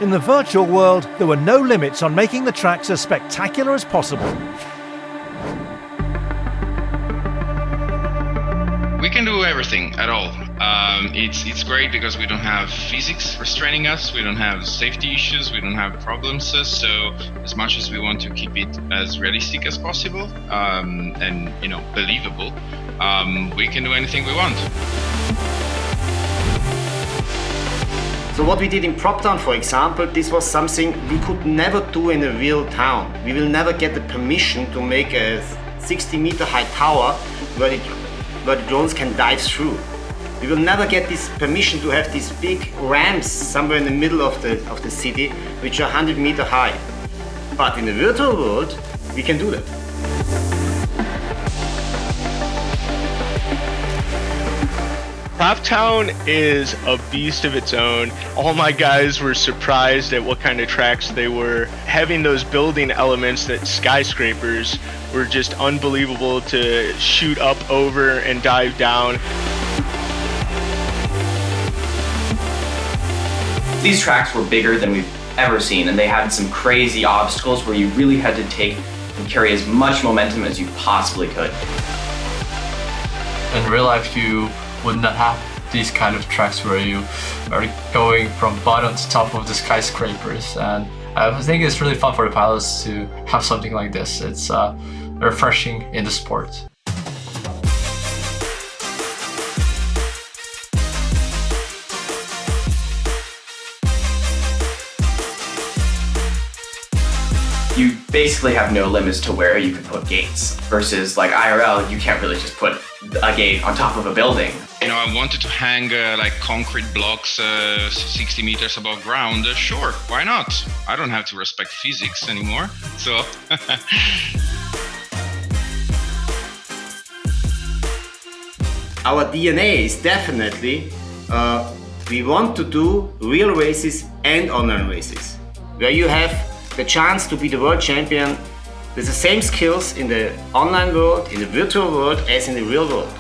In the virtual world, there were no limits on making the tracks as spectacular as possible. We can do everything at all. It's great because we don't have physics restraining us, we don't have safety issues, we don't have problems. So as much as we want to keep it as realistic as possible and believable, we can do anything we want. So what we did in Proptown, for example, this was something we could never do in a real town. We will never get the permission to make a 60-meter high tower where the drones can dive through. We will never get this permission to have these big ramps somewhere in the middle of the city, which are 100 meters high. But in the virtual world, we can do that. Proptown is a beast of its own. All my guys were surprised at what kind of tracks they were. Having those building elements, that skyscrapers, were just unbelievable to shoot up over and dive down. These tracks were bigger than we've ever seen, and they had some crazy obstacles where you really had to take and carry as much momentum as you possibly could. In real life, you would not have these kind of tracks where you are going from bottom to top of the skyscrapers, and I think it's really fun for the pilots to have something like this. It's refreshing in the sport. You basically have no limits to where you can put gates, versus like IRL, you can't really just put a gate on top of a building. I wanted to hang like concrete blocks 60 meters above ground. Sure, why not? I don't have to respect physics anymore, so. Our DNA is definitely, we want to do real races and online races, where you have the chance to be the world champion with the same skills in the online world, in the virtual world, as in the real world.